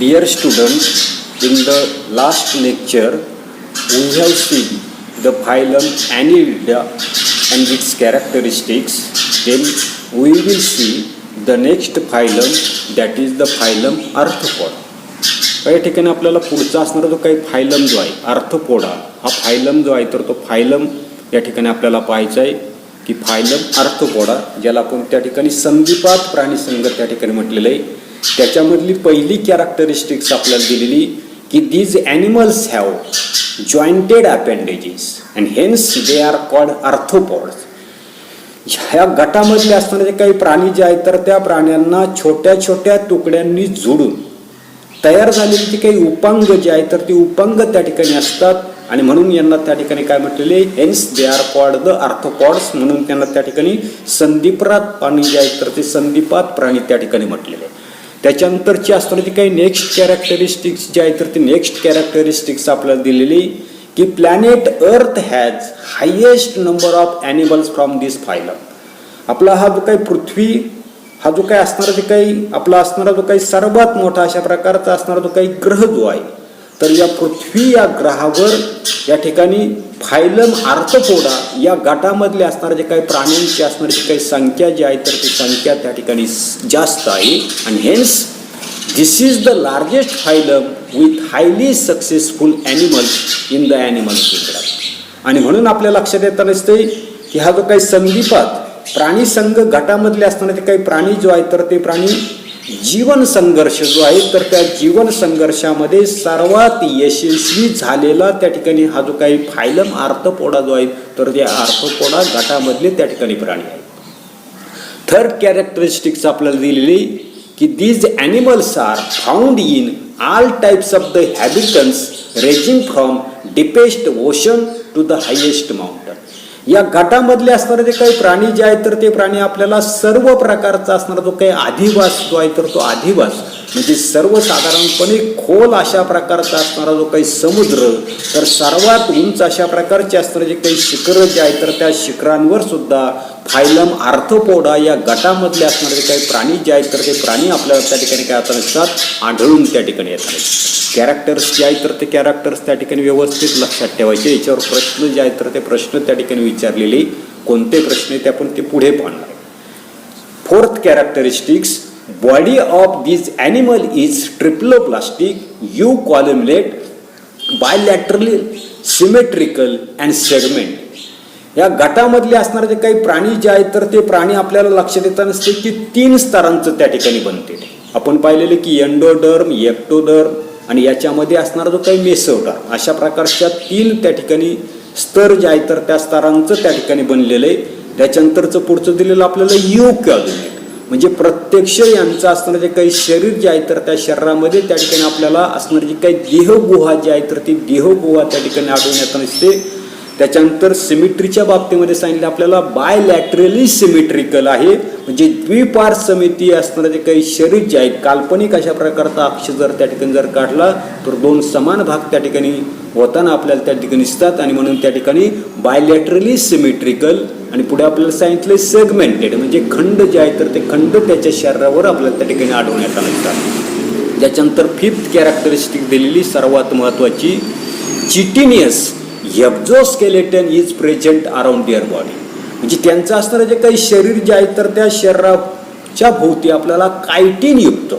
Dear students, in the last lecture, we have seen the phylum Annelida and its characteristics. Then we will see the next phylum, that is the phylum Arthropoda. या ठिकाणी आपल्याला पुढचा असणारा जो काही phylum जो आहे arthropoda, हा फायलम जो आहे तर तो फायलम या ठिकाणी आपल्याला पाहायचा आहे की फायलम आर्थ्रोपोडा, ज्याला आपण त्या ठिकाणी संधिपात प्राणीसंघ त्या ठिकाणी म्हटलेलं आहे. त्याच्यामधली पहिली कॅरेक्टरिस्टिक्स आपल्याला दिलेली की these animals have jointed appendages and hence they are called arthropods. ह्या गटामधले असणारे जे काही प्राणी जे आहेत तर त्या प्राण्यांना छोट्या छोट्या तुकड्यांनी जोडून तयार झालेली जी काही उपांग जे आहे तर ती उपांग त्या ठिकाणी असतात आणि म्हणून यांना त्या ठिकाणी काय म्हटलेले, hence they are called the arthropods, म्हणून त्यांना त्या ठिकाणी संधिपात प्राणी जे आहेत तर ते संधिपात प्राणी त्या ठिकाणी म्हटलेले. त्याच्यानंतरची असणारी जी काही नेक्स्ट कॅरेक्टरिस्टिक्स जे आहे तर ती नेक्स्ट कॅरेक्टरिस्टिक्स आपल्याला दिलेली की प्लॅनेट अर्थ has highest number of animals from this phylum. आपला हा जो काही पृथ्वी हा जो काही असणारा जे काही आपला असणारा जो काही सर्वात मोठा अशा प्रकारचा असणारा जो काही ग्रह जो आहे तर या पृथ्वी या ग्रहावर या ठिकाणी फायलम आर्थ्रोपोडा या गटामधले असणारे जे काही प्राण्यांची असणारी जी काही संख्या जी आहे तर ती संख्या त्या ठिकाणी जास्त आहे. आणि hence this is the largest phylum with highly successful animals in the animal kingdom. आणि म्हणून आपल्या लक्षात येताना दिसते की हा जो काही संधिपात प्राणी संघ गटामधले असणारे काही प्राणी जो आहे तर ते प्राणी जीवन संघर्ष जो आहे तर त्या जीवन संघर्षामध्ये सर्वात यशस्वी झालेला त्या ठिकाणी हा जो काही फायलम आर्थ्रोपोडा जो आहे तर ते आर्थ्रोपोडा गटामधले त्या ठिकाणी प्राणी आहेत. थर्ड कॅरेक्टरिस्टिक्स आपल्याला दिलेली की these animals are found in all types of the habitats ranging from deepest ocean to the highest mountain. या गटामधले असणारे जे काही प्राणी जे आहेत तर ते प्राणी आपल्याला सर्व प्रकारचा असणारा जो काही अधिवास जो आहे तर तो अधिवास म्हणजे सर्वसाधारणपणे खोल अशा प्रकारचा असणारा जो काही समुद्र तर सर्वात उंच अशा प्रकारचे असणारे जे काही शिखरं जे आहेत तर त्या शिखरांवर सुद्धा फायलम आर्थ्रोपोडा या गटामधले असणारे जे काही प्राणी जे आहेत तर ते प्राणी आपल्याला त्या ठिकाणी काय होत नसतात आढळून त्या ठिकाणी येतात. कॅरेक्टर्स जे आहेत तर ते कॅरेक्टर्स त्या ठिकाणी व्यवस्थित लक्षात ठेवायचे. याच्यावर प्रश्न जे आहेत तर ते प्रश्न त्या ठिकाणी विचारलेले कोणते प्रश्न ते आपण ते पुढे पाहणार. Fourth characteristics body of this animal is triploblastic eucoelomate bilaterally symmetrical and segment. या गटामधले असणारे जे काही प्राणी जे आहेत तर ते प्राणी आपल्याला लक्षात येताना असते की 3 स्तरांचं त्या ठिकाणी बनते. आपण पाहिलेले की एंडोडर्म, एक्टोडर्म आणि याच्यामध्ये असणारा जो काही मेसोडर्म अशा प्रकारच्या 3 त्या ठिकाणी स्तर जे आहेत तर त्या स्तरांचं त्या ठिकाणी बनलेलं आहे. त्याच्यानंतरचं पुढचं दिलेलं आपल्याला यूकॅल्युमेट म्हणजे प्रत्यक्ष यांचं असणारं जे काही शरीर जे आहे तर त्या शरीरामध्ये त्या ठिकाणी आपल्याला असणारी जी काही देहगुहा जी आहे तर ती देहगुहा त्या ठिकाणी आढळून येताना दिसते. त्याच्यानंतर सिमेट्रीच्या बाबतीमध्ये सांगितलं आपल्याला बायलॅटरली सिमेट्रिकल आहे म्हणजे द्विपार समिती असणारे जे काही शरीर जे आहेत काल्पनिक अशा प्रकारचा अक्ष जर त्या ठिकाणी जर काढला तर 2 समान भाग त्या ठिकाणी होताना आपल्याला त्या ठिकाणी दिसतात आणि म्हणून त्या ठिकाणी बायलॅटरली सिमेट्रिकल. आणि पुढे आपल्याला सांगितलं सेगमेंटेड म्हणजे खंड जे आहे तर ते खंड त्याच्या शरीरावर आपल्याला त्या ठिकाणी आढळून येताना दिसतात. त्याच्यानंतर फिफ्थ कॅरेक्टरिस्टिक दिलेली सर्वात महत्त्वाची chitinous exoskeleton is present around their body म्हणजे त्यांचं असणारं जे काही शरीर जे आहे तर त्या शरीराच्या भोवती आपल्याला कायटिन युक्त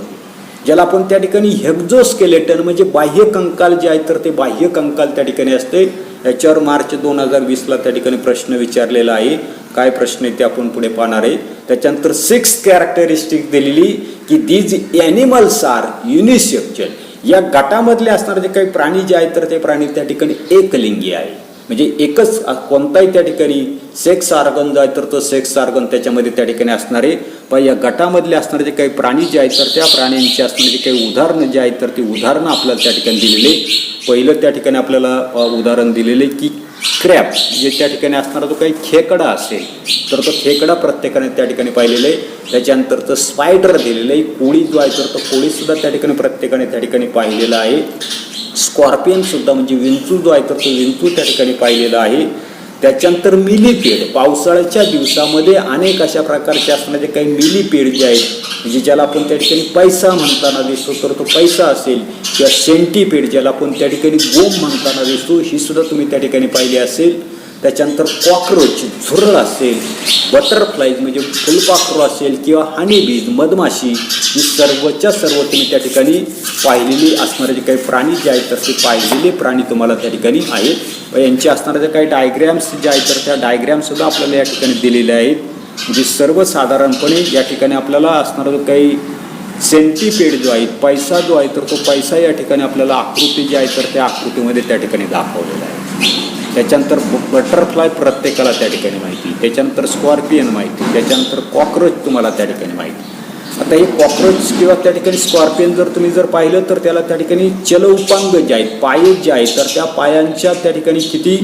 ज्याला आपण त्या ठिकाणी एक्झोस्केलेटन म्हणजे बाह्य कंकाल जे आहे तर ते बाह्य कंकाल त्या ठिकाणी असते. याच्यावर मार्च 2020ला त्या ठिकाणी प्रश्न विचारलेला आहे. काय प्रश्न आहे ते आपण पुढे पाहणार आहे. त्याच्यानंतर 6th कॅरेक्टरिस्टिक दिलेली की दीज ॲनिमल्स आर युनिसेक्शुअल. या गटामधले असणारे जे काही प्राणी जे आहेत तर ते प्राणी त्या ठिकाणी एकलिंगी आहे म्हणजे एकच कोणताही त्या ठिकाणी सेक्स ऑर्गन जो आहे तर तो सेक्स ऑर्गन त्याच्यामध्ये त्या ठिकाणी असणारे. पण या गटामधले असणारे जे काही प्राणी जे आहेत तर त्या प्राण्यांची असणारे जे काही उदाहरणं जे आहेत तर ती उदाहरणं आपल्याला त्या ठिकाणी दिलेले. पहिलं त्या ठिकाणी आपल्याला उदाहरण दिलेले की क्रॅब जे त्या ठिकाणी असणारा जो काही खेकडा असेल तर तो खेकडा प्रत्येकाने त्या ठिकाणी पाहिलेलं आहे. त्याच्यानंतरचं स्पायडर दिलेलं आहे. कोळी जो आहे तर तो कोळीसुद्धा त्या ठिकाणी प्रत्येकाने त्या ठिकाणी पाहिलेला आहे. स्कॉर्पियन सुद्धा म्हणजे विंचू जो आहे तर तो विंचू त्या ठिकाणी पाहिलेला आहे. त्याच्यानंतर मिलीपेड, पावसाळ्याच्या दिवसामध्ये अनेक अशा प्रकारचे असणारे काही मिलीपेड जे आहेत, म्हणजे ज्याला आपण त्या ठिकाणी पैसा म्हणताना दिसतो तर तो पैसा असेल, किंवा सेंटीपेड ज्याला आपण त्या ठिकाणी गोम म्हणताना दिसतो, ही सुद्धा तुम्ही त्या ठिकाणी पाहिली असेल. त्याच्यानंतर कॉकरोच, झुरळ असेल, बटरफ्लाईज म्हणजे फुलपाखरू असेल, किंवा हनीबीज मधमाशी, ही सर्वच्या सर्व तुम्ही त्या ठिकाणी पाहिलेली असणारे जे काही प्राणी जे आहेत तर ते पाहिलेले प्राणी तुम्हाला त्या ठिकाणी आहेत. व यांचे असणारे जे काही डायग्रॅम्स जे आहेत तर त्या डायग्रॅमसुद्धा आपल्याला या ठिकाणी दिलेले आहेत. म्हणजे सर्वसाधारणपणे या ठिकाणी आपल्याला असणारा जो काही सेंटीपेड जो आहे, पैसा जो आहे तर तो पैसा या ठिकाणी आपल्याला आकृती जी आहे तर त्या आकृतीमध्ये त्या ठिकाणी दाखवलेला आहे. त्याच्यानंतर बटरफ्लाय प्रत्येकाला त्या ठिकाणी माहिती, त्याच्यानंतर स्कॉर्पियन माहिती, त्याच्यानंतर कॉकरोच तुम्हाला त्या ठिकाणी माहिती. आता हे कॉकरोच किंवा त्या ठिकाणी स्कॉर्पियन जर तुम्ही जर पाहिलं तर त्याला त्या ठिकाणी चलउपांग जे आहेत, पाय जे आहेत तर त्या पायांच्या त्या ठिकाणी किती,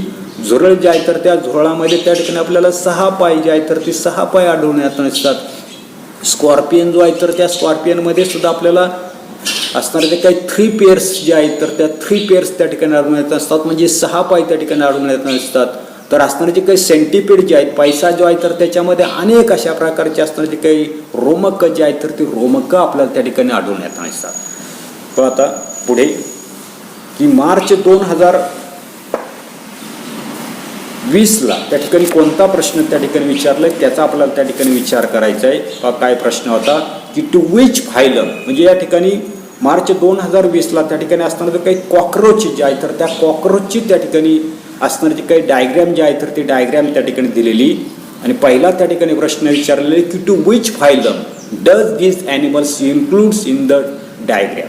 झुरळ जे आहे तर त्या झुरळामध्ये त्या ठिकाणी आपल्याला 6 पाय जे आहेत तर ते 6 पाय आढळून असतात. स्कॉर्पियन जो आहे तर त्या स्कॉर्पियनमध्ये सुद्धा आपल्याला असणारे जे काही 3 पेअर्स जे आहेत तर त्या 3 पेअर्स त्या ठिकाणी आढळून येत असतात, म्हणजे 6 पाय त्या ठिकाणी आढळून येत असतात. तर असणारे जे काही सेंटीपेड जे आहेत, पैसा जो आहे तर त्याच्यामध्ये अनेक अशा प्रकारचे असणारे जे काही रोमक जे आहेत तर ते रोमक आपल्याला त्या ठिकाणी आढळून येत असतात. तर आता पुढे की मार्च 2020ला त्या ठिकाणी कोणता प्रश्न त्या ठिकाणी विचारलाय त्याचा आपल्याला त्या ठिकाणी विचार करायचा आहे. काय प्रश्न होता की टू विच फायलम, म्हणजे या ठिकाणी मार्च 2020ला त्या ठिकाणी असणारे काही कॉकरोच जे आहे तर त्या कॉकरोचची त्या ठिकाणी असणारे जे काही डायग्रॅम जे आहे तर ती डायग्रॅम त्या ठिकाणी दिलेली. आणि पहिला त्या ठिकाणी प्रश्न विचारलेला की to which phylum does this animals includes in the diagram,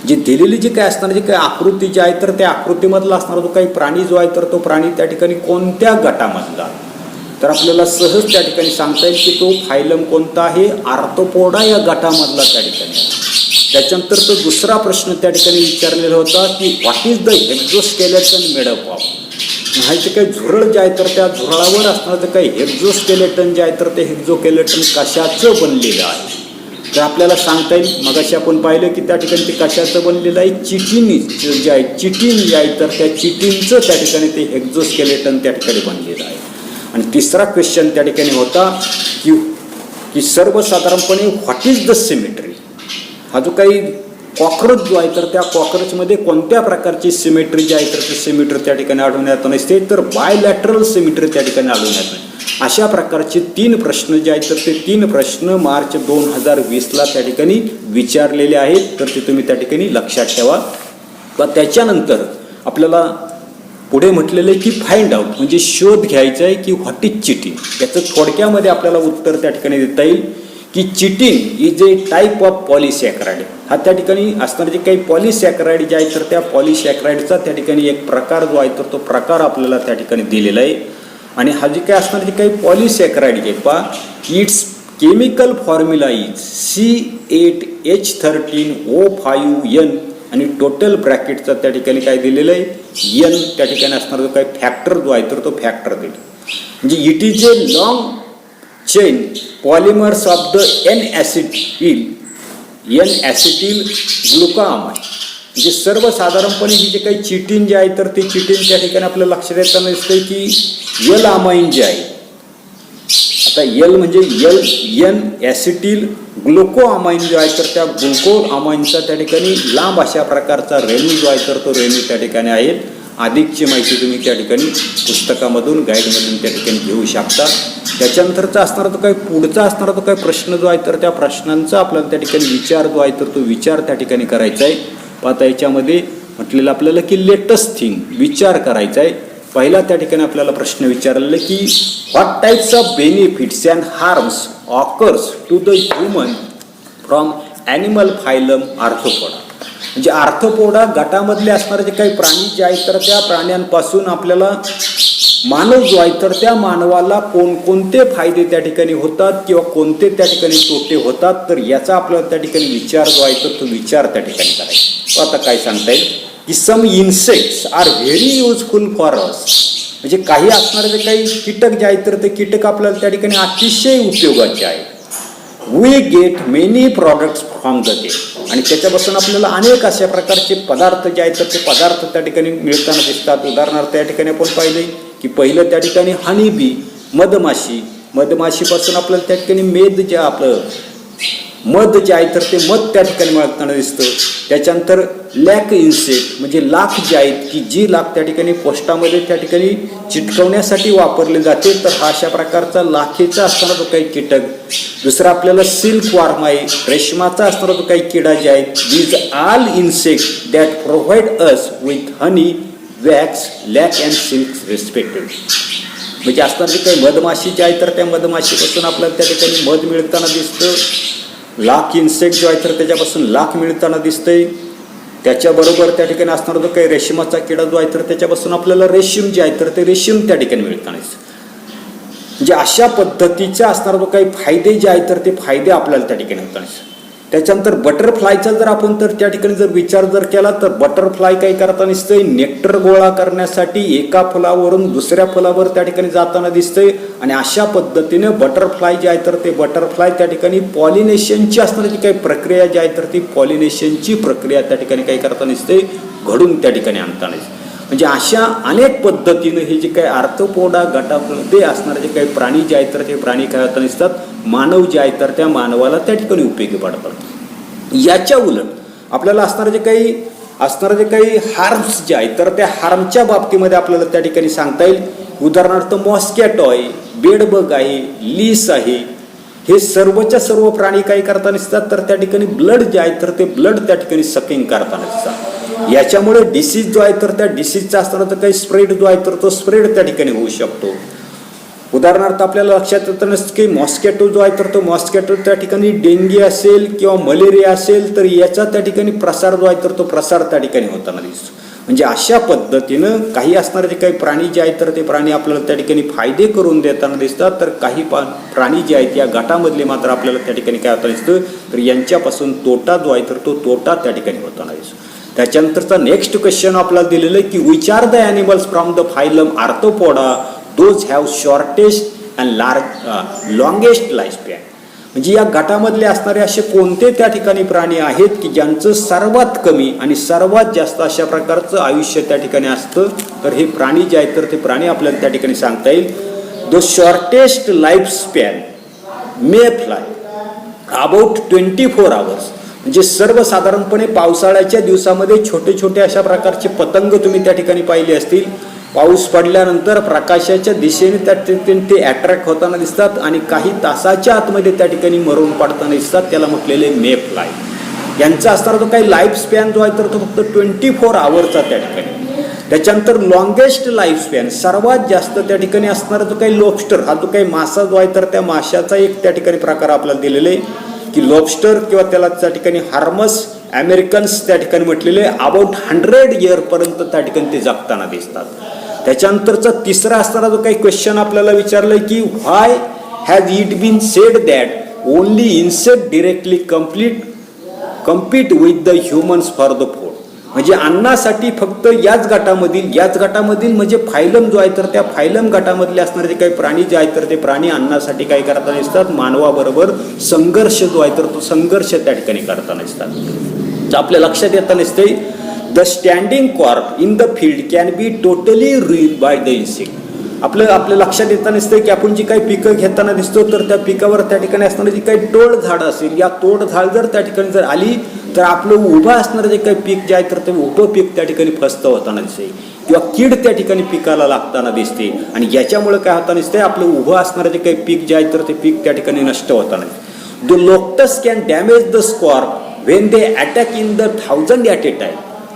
जी दिलेली जी काय असणारी जी काही आकृती जी आहे तर त्या आकृतीमधला असणारा जो काही प्राणी जो आहे तर तो प्राणी त्या ठिकाणी कोणत्या गटामधला, तर आपल्याला सहज त्या ठिकाणी सांगता येईल की तो फायलम कोणता आहे, आर्थ्रोपोडा या गटामधला त्या ठिकाणी. त्याच्यानंतर तो दुसरा प्रश्न त्या ठिकाणी विचारलेला होता की what is the exoskeleton made up of, माहिती काही झुरळ जे आहे तर त्या झुरळावर असणारं काही हेक्झोस्केलेटन जे आहे तर ते हेक्झोस्केलेटन कशाचं बनलेलं आहे. तर आपल्याला सांगता येईल, मगाशी आपण पाहिलं की त्या ठिकाणी ते कशाचं बनलेलं आहे, चिटिन जे आहे, चिटिन जे आहे तर त्या चिटिनचं त्या ठिकाणी ते हेक्झोस्केलेटन त्या ठिकाणी बनलेलं आहे. आणि तिसरा क्वेश्चन त्या ठिकाणी होता की सर्वसाधारणपणे व्हॉट इज द सिमेट्री, हा जो काही कॉकरोच जो आहे तर त्या कॉकरोचमध्ये कोणत्या प्रकारची सिमेट्री जी आहे तर ती सिमेट्री त्या ठिकाणी आढळून येत नसते, तर बायलॅटरल सिमेट्री त्या ठिकाणी आढळून येत नाही. अशा प्रकारचे 3 प्रश्न जे आहेत तर ते 3 प्रश्न मार्च 2020ला त्या ठिकाणी विचारलेले आहेत. तर ते तुम्ही त्या ठिकाणी लक्षात ठेवा. व त्याच्यानंतर आपल्याला पुढे म्हटलेलं आहे की फाइंड आउट, म्हणजे शोध घ्यायचा आहे की व्हॉट इज चिटिंग. याचं थोडक्यामध्ये आपल्याला उत्तर त्या ठिकाणी देता येईल की chitin is a type of polysaccharide. हा त्या ठिकाणी असणारे जे काही पॉलिसॅकराइड जे आहे तर त्या पॉलिसॅकराइडचा त्या ठिकाणी एक प्रकार जो आहे तर तो प्रकार आपल्याला त्या ठिकाणी दिलेला आहे. आणि हा जे काही असणारे जे काही पॉलिसॅकराइड जे पहा, it's chemical formula is C8H13O5N आणि टोटल ब्रॅकेटचा त्या ठिकाणी काय दिलेलं आहे, N त्या ठिकाणी असणारा जो काही फॅक्टर जो आहे तर तो फॅक्टर दिला. म्हणजे it is a long chain polymers of the N-acetyl glucosamine. म्हणजे सर्वसाधारणपणे ही जे काही चिटिन जे आहे तर ते चिटिन त्या ठिकाणी आपल्याला लक्षात येताना दिसतंय की यल अमाइन जे आहे. आता यल म्हणजे N-ॲसिटिल ग्लुको अमाइन जो आहे तर त्या ग्लुको अमाइनचा त्या ठिकाणी लांब अशा प्रकारचा रेणू जो आहे तर तो रेणू त्या ठिकाणी आहे. अधिकची माहिती तुम्ही त्या ठिकाणी पुस्तकामधून गाईडमधून त्या ठिकाणी घेऊ शकता. त्याच्यानंतरचा असणारा तो काही पुढचा असणारा तो काही प्रश्न जो आहे तर त्या प्रश्नांचा आपल्याला त्या ठिकाणी विचार जो आहे तर तो विचार त्या ठिकाणी करायचा आहे. आता याच्यामध्ये म्हटलेलं आपल्याला की लेटेस्ट थिंग विचार करायचा आहे. पहिला त्या ठिकाणी आपल्याला प्रश्न विचारलेला की what types of benefits and harms occurs to the human from animal phylum Arthropoda. म्हणजे आर्थ्रोपोडा गटामधले असणारे जे काही प्राणी जे आहेत तर त्या प्राण्यांपासून आपल्याला मानव जो आहे तर त्या मानवाला कोणकोणते फायदे त्या ठिकाणी होतात किंवा कोणते त्या ठिकाणी तोटे होतात, तर याचा आपल्याला त्या ठिकाणी विचार जो आहे तर तो विचार त्या ठिकाणी करायचा. आता काय सांगता येईल की some insects are very useful for us. म्हणजे काही असणारे जे काही कीटक जे आहेत तर ते कीटक आपल्याला त्या ठिकाणी अतिशय उपयोगाचे आहेत. We get many products from the day. आणि त्याच्यापासून आपल्याला अनेक अशा प्रकारचे पदार्थ जे आहेत तर ते पदार्थ त्या ठिकाणी मिळताना दिसतात. उदाहरणार्थ त्या ठिकाणी आपण पाहिले की पहिलं त्या ठिकाणी हनी बी, मधमाशीपासून आपल्याला त्या ठिकाणी मेद जे आपलं मध जे आहे तर ते मध त्या ठिकाणी मिळताना दिसतं. त्याच्यानंतर लॅक इन्सेक्ट म्हणजे लाख जे आहेत की जी लाख त्या ठिकाणी पोस्टामध्ये त्या ठिकाणी चिटकवण्यासाठी वापरले जाते, तर हा अशा प्रकारचा लाखेचा असणारा जो काही कीटक. दुसरा आपल्याला सिल्क वॉर्म आहे, रेशमाचा असणारा जो काही किडा जे आहे. These all insect that provide us with honey, wax, lac and silk respected. म्हणजे असणारे जे काही मधमाशी जे आहे तर त्या मधमाशीपासून आपल्याला त्या ठिकाणी मध मिळताना दिसतं. लाख इन्सेक्ट जो आहे तर त्याच्यापासून लाख मिळताना दिसतंय. त्याच्याबरोबर त्या ठिकाणी असणारा जो काही रेशमाचा किडा जो आहे तर त्याच्यापासून आपल्याला रेशीम जे आहे तर ते रेशीम त्या ठिकाणी मिळताना दिसतं. म्हणजे अशा पद्धतीचा असणारा जो काही फायदे जे आहेत तर ते फायदे आपल्याला त्या ठिकाणी होताना दिसतात. त्याच्यानंतर बटरफ्लायचा जर आपण तर त्या ठिकाणी जर विचार जर केला तर बटरफ्लाय काही करताना दिसतंय नेक्टर गोळा करण्यासाठी एका फुलावरून दुसऱ्या फुलावर त्या ठिकाणी जाताना दिसतंय. आणि अशा पद्धतीने बटरफ्लाय जे आहे तर ते बटरफ्लाय त्या ठिकाणी पॉलिनेशनची असणारी जी काही प्रक्रिया जी आहे तर ती पॉलिनेशनची प्रक्रिया त्या ठिकाणी काही करताना दिसते घडून त्या ठिकाणी आणताना दिसते. म्हणजे अशा अनेक पद्धतीनं हे जे काही आर्थ्रोपोडा गटामध्ये असणारे जे काही प्राणी जे आहेत तर ते प्राणी काय होताना दिसतात, मानव जे आहेत तर त्या मानवाला त्या ठिकाणी उपयोगी पडतात. याच्या उलट आपल्याला असणारे जे काही हार्म्स जे आहेत तर त्या हार्मच्या बाबतीमध्ये आपल्याला त्या ठिकाणी सांगता येईल. उदाहरणार्थ मॉस्किटो आहे, बेडबग आहे, लीस आहे, हे सर्वच्या सर्व प्राणी काय करताना दिसतात तर त्या ठिकाणी ब्लड जे आहे तर ते ब्लड त्या ठिकाणी सकिंग करताना दिसतात. याच्यामुळे डिसीज जो आहे तर त्या डिसीजचा असताना तर काही स्प्रेड जो आहे तर तो स्प्रेड त्या ठिकाणी होऊ शकतो. उदाहरणार्थ आपल्याला लक्षात येतं नसतं की मॉस्किटो जो आहे तर तो मॉस्किटो त्या ठिकाणी डेंगी असेल किंवा मलेरिया असेल तर याचा त्या ठिकाणी प्रसार जो आहे तर तो प्रसार त्या ठिकाणी होताना दिसतो. म्हणजे अशा पद्धतीनं काही असणारे जे काही प्राणी जे आहेत तर ते प्राणी आपल्याला त्या ठिकाणी फायदे करून देताना दिसतात, तर काही प्राणी जे आहेत या गटामधले मात्र आपल्याला त्या ठिकाणी काय होताना दिसतं तर यांच्यापासून तोटा जो आहे तर तो तोटा त्या ठिकाणी होताना दिसतो. त्याच्यानंतरचा नेक्स्ट क्वेश्चन आपल्याला दिलेलं आहे की which are the animals from the phylum arthropoda those have shortest and longest life span. म्हणजे या गटामधले असणारे असे कोणते त्या ठिकाणी प्राणी आहेत की ज्यांचं सर्वात कमी आणि सर्वात जास्त अशा प्रकारचं आयुष्य त्या ठिकाणी असतं, तर हे प्राणी जे आहेत तर ते प्राणी आपल्याला त्या ठिकाणी सांगता येईल. The shortest life span may fly about 24 hours. म्हणजे सर्वसाधारणपणे पावसाळ्याच्या दिवसामध्ये छोटे छोटे अशा प्रकारचे पतंग तुम्ही त्या ठिकाणी पाहिले असतील. पाऊस पडल्यानंतर प्रकाशाच्या दिशेने त्या ते अट्रॅक्ट होताना दिसतात आणि काही तासाच्या आतमध्ये त्या ठिकाणी मरून पडताना दिसतात. त्याला म्हटलेले मे फ्लाय. यांचा असणारा जो काही लाईफ स्पॅन जो आहे तर तो फक्त 24 hours त्या ठिकाणी. त्याच्यानंतर लॉंगेस्ट लाईफ स्पॅन सर्वात जास्त त्या ठिकाणी असणारा जो काही लॉबस्टर हा जो काही मासा जो आहे तर त्या माशाचा एक त्या ठिकाणी प्रकार आपल्याला दिलेले आहे की लॉबस्टर किंवा त्याला त्या ठिकाणी हार्मस अमेरिकन्स त्या ठिकाणी म्हटलेले अबाउट 100 years पर्यंत त्या ठिकाणी ते जगताना दिसतात. त्याच्यानंतरचा तिसरा असणारा जो काही क्वेश्चन आपल्याला विचारलंय की why has it been said that only insect directly compete with the humans for the food. म्हणजे अन्नासाठी फक्त याच गटामधील म्हणजे फायलम जो आहे तर त्या फायलम गटामधले असणारे जे काही प्राणी जे आहेत तर ते प्राणी अन्नासाठी काय करताना दिसतात, मानवाबरोबर संघर्ष जो आहे तर तो संघर्ष त्या ठिकाणी करताना दिसतात. आपल्या लक्षात येताना दिसते the standing crop in the field can be totally ruined by the insect. आपल्या लक्षात येताना दिसतंय की आपण जी काही पिकं घेताना दिसतो तर त्या पिकावर त्या ठिकाणी असणारी जी काही टोळ झाड असेल या टोळ झाड जर त्या ठिकाणी जर आली तर आपलं उभं असणारं जे काही पीक जे आहे तर ते उभं पीक त्या ठिकाणी फस्त होताना दिसते किंवा कीड त्या ठिकाणी पिकाला लागताना दिसते. आणि याच्यामुळे काय होताना दिसते आपलं उभं असणारं जे काही पीक जे आहे तर ते पीक त्या ठिकाणी नष्ट होताना दिसते. The locusts can damage the crop when they attack in the 1000 at a time.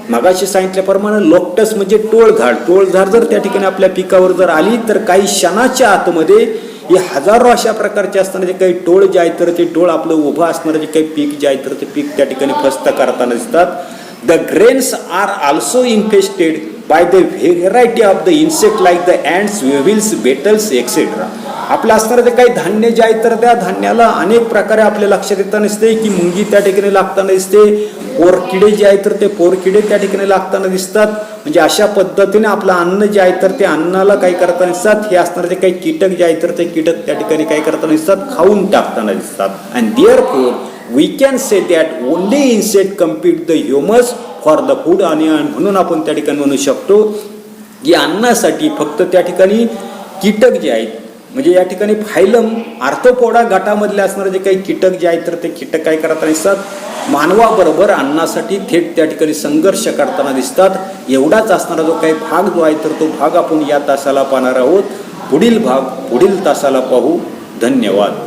मगाशी सांगितल्याप्रमाणे लोक्टस म्हणजे टोळ झाड जर त्या ठिकाणी आपल्या पिकावर जर आली तर काही क्षणाच्या आतमध्ये हे हजारो अशा प्रकारचे असताना जे काही टोळ जे आहे तर ते टोळ आपलं उभं असणारं जे काही पीक जे आहे तर ते पीक त्या ठिकाणी फस्त करताना दिसतात. The grains are also infested by the variety of the insect like the ants, weevils, beetles etcetera. आपलं असणारं ते काही धान्य जे आहे तर त्या धान्याला अनेक प्रकारे आपल्या लक्षात येताना दिसते की मुंगी त्या ठिकाणी लागताना दिसते, पोरकिडे जे आहे तर ते पोरकिडे त्या ठिकाणी लागताना दिसतात. म्हणजे अशा पद्धतीने आपलं अन्न जे आहे तर ते अन्नाला काय करताना दिसतात, हे असणारे जे काही कीटक जे आहे तर ते कीटक त्या ठिकाणी काय करताना दिसतात, खाऊन टाकताना दिसतात. And therefore we can say that only insect compete the humans for the food. आणि म्हणून आपण त्या ठिकाणी म्हणू शकतो की अन्नासाठी फक्त त्या ठिकाणी कीटक जे आहेत, म्हणजे या ठिकाणी फायलम आर्थ्रोपोडा गटामधले असणारे जे काही कीटक जे आहेत तर ते कीटक काय करताना दिसतात, मानवाबरोबर अन्नासाठी थेट त्या ठिकाणी संघर्ष करताना दिसतात. एवढाच असणारा जो काही भाग जो आहे तर तो भाग आपण या तासाला पाहणार आहोत. पुढील भाग पुढील तासाला पाहू. धन्यवाद.